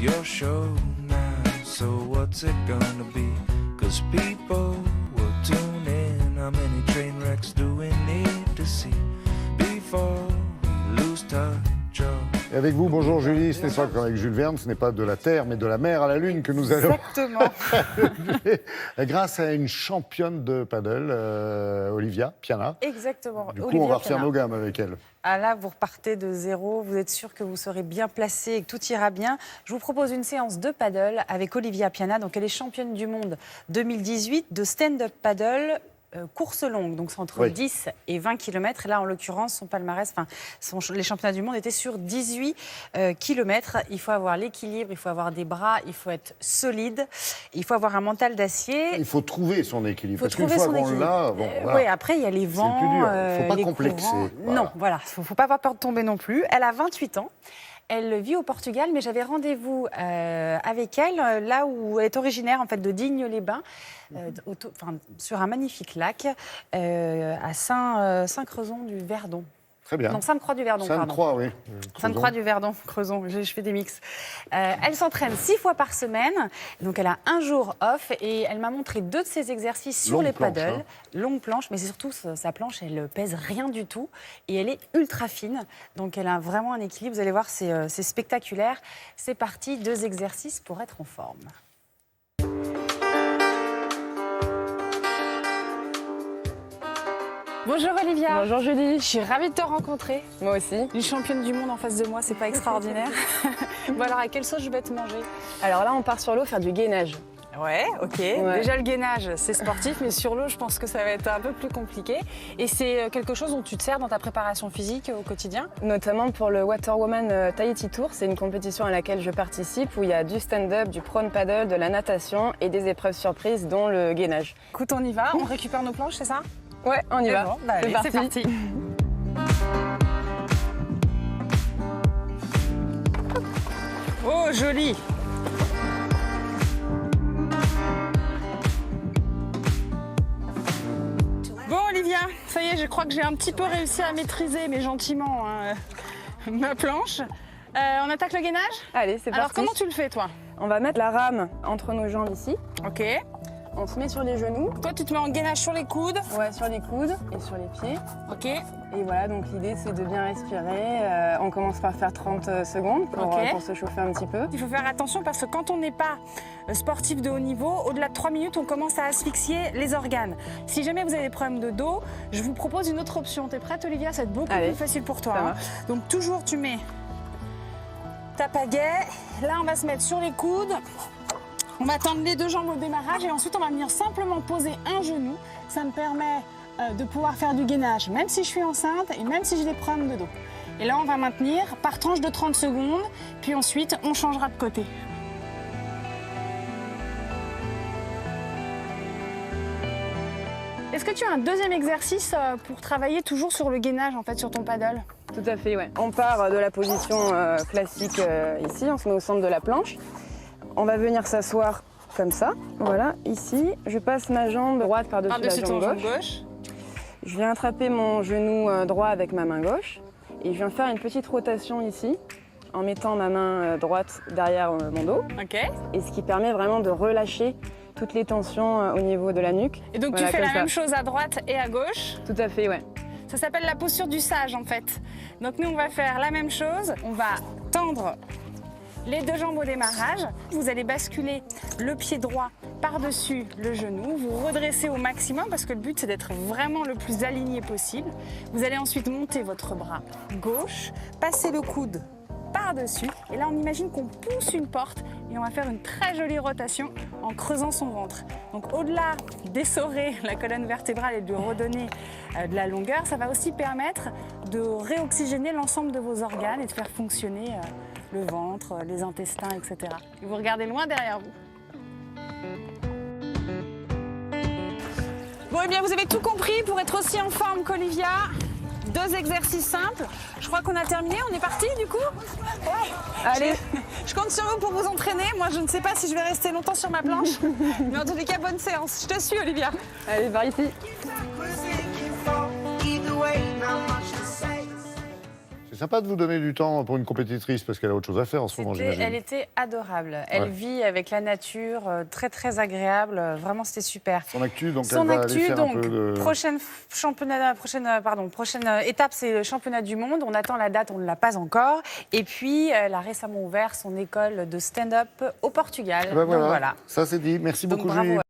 your show now, so what's it gonna be? 'Cause people will tune in. How many train wrecks do we need to see before we lose touch of? Et avec vous, bonjour Julie, ce n'est pas comme avec Jules Verne, ce n'est pas de la Terre, mais de la mer à la Lune que nous allons... Exactement. Grâce à une championne de paddle, Olivia Piana. Exactement. Du coup, Olivia on va refaire Piana. nos gammes avec elle. Ah là, vous repartez de zéro, vous êtes sûr que vous serez bien placé et que tout ira bien. Je vous propose une séance de paddle avec Olivia Piana. Donc, elle est championne du monde 2018 de stand-up paddle. Course longue, donc c'est entre 10 et 20 km. Et là, en l'occurrence, son palmarès, les championnats du monde étaient sur 18 km. Il faut avoir l'équilibre, il faut avoir des bras, il faut être solide, il faut avoir un mental d'acier. Il faut trouver son équilibre. Parce qu'une trouver fois son qu'on équilibre. l'a, bon, voilà. Oui, après, il y a les vents, C'est le plus dur. Il ne faut pas les complexer. courants. Voilà. Non, voilà, il ne faut pas avoir peur de tomber non plus. Elle a 28 ans. Elle vit au Portugal, mais j'avais rendez-vous avec elle là où elle est originaire en fait de Digne-les-Bains, sur un magnifique lac à Saint-Crezon du Verdon. Très bien. Non, Sainte-Croix-du-Verdon, pardon. Sainte-Croix, oui. Sainte-Croix-du-Verdon, Crezon, je fais des mix. Elle s'entraîne 6 fois par semaine, donc elle a un jour off et elle m'a montré 2 de ses exercices sur Longue les planche, paddles. hein. Longue planche, mais c'est surtout sa planche, elle pèse rien du tout et elle est ultra fine, donc elle a vraiment un équilibre. Vous allez voir, c'est spectaculaire. C'est parti, 2 exercices pour être en forme. Bonjour Olivia. Bonjour Julie. Je suis ravie de te rencontrer. Moi aussi. Une championne du monde en face de moi, c'est pas extraordinaire. Bon alors, à quelle sauce je vais te manger? Alors là, on part sur l'eau faire du gainage. Ouais, ok. Ouais. Déjà le gainage, c'est sportif, mais sur l'eau, je pense que ça va être un peu plus compliqué. Et c'est quelque chose dont tu te sers dans ta préparation physique au quotidien? Notamment pour le Water Woman Tahiti Tour. C'est une compétition à laquelle je participe où il y a du stand-up, du prone paddle, de la natation et des épreuves surprises, dont le gainage. Écoute, on y va, on récupère nos planches, c'est ça? Ouais, on y va. Bon, bah allez, c'est parti. Oh, joli! Bon, Olivia, ça y est, je crois que j'ai un petit peu réussi à maîtriser, mais gentiment, hein, ma planche. On attaque le gainage? Allez, c'est parti. Alors, comment tu le fais, toi? On va mettre la rame entre nos jambes ici. Ok. On se met sur les genoux. Toi, tu te mets en gainage sur les coudes. Ouais, sur les coudes et sur les pieds. Ok. Et voilà, donc l'idée c'est de bien respirer. On commence par faire 30 secondes pour se chauffer un petit peu. Il faut faire attention parce que quand on n'est pas sportif de haut niveau, au-delà de 3 minutes, on commence à asphyxier les organes. Si jamais vous avez des problèmes de dos, je vous propose une autre option. T'es prête, Olivia? Ça va être beaucoup plus facile pour toi. Ça hein. marche. Donc toujours, tu mets ta pagaie. Là, on va se mettre sur les coudes. On va tendre les 2 jambes au démarrage et ensuite on va venir simplement poser un genou. Ça me permet de pouvoir faire du gainage, même si je suis enceinte et même si j'ai des problèmes de dos. Et là, on va maintenir par tranche de 30 secondes, puis ensuite on changera de côté. Est-ce que tu as un deuxième exercice pour travailler toujours sur le gainage, en fait, sur ton paddle? Tout à fait, ouais. On part de la position classique ici, on se met au centre de la planche. On va venir s'asseoir comme ça, voilà, ici. Je passe ma jambe droite par-dessus la jambe gauche. Je viens attraper mon genou droit avec ma main gauche et je viens faire une petite rotation ici en mettant ma main droite derrière mon dos. Ok. Et ce qui permet vraiment de relâcher toutes les tensions au niveau de la nuque. Et donc voilà, tu fais la comme ça. même chose à droite et à gauche? Tout à fait, ouais. Ça s'appelle la posture du sage, en fait. Donc nous, on va faire la même chose. On va tendre les 2 jambes au démarrage. Vous allez basculer le pied droit par-dessus le genou. Vous redressez au maximum parce que le but, c'est d'être vraiment le plus aligné possible. Vous allez ensuite monter votre bras gauche, passer le coude par-dessus. Et là, on imagine qu'on pousse une porte et on va faire une très jolie rotation en creusant son ventre. Donc, au-delà d'essorer la colonne vertébrale et de lui redonner de la longueur, ça va aussi permettre de réoxygéner l'ensemble de vos organes et de faire fonctionner le ventre, les intestins, etc. Et vous regardez loin derrière vous. Bon, eh bien, vous avez tout compris pour être aussi en forme qu'Olivia. 2 exercices simples. Je crois qu'on a terminé. On est parti, du coup? Ouais. Allez. Je compte sur vous pour vous entraîner. Moi, je ne sais pas si je vais rester longtemps sur ma planche. Mais en tous les cas, bonne séance. Je te suis, Olivia. Allez, par ici. sympa de vous donner du temps pour une compétitrice, parce qu'elle a autre chose à faire en ce moment, j'imagine. Elle était adorable. Elle vit avec la nature, très très agréable. Vraiment, c'était super. Son actu, donc elle va aller faire un peu de... prochaine étape, c'est le championnat du monde. On attend la date, on ne l'a pas encore. Et puis, elle a récemment ouvert son école de stand-up au Portugal. Ben Donc, voilà. Ça c'est dit. Merci Donc, beaucoup, bravo. Julie.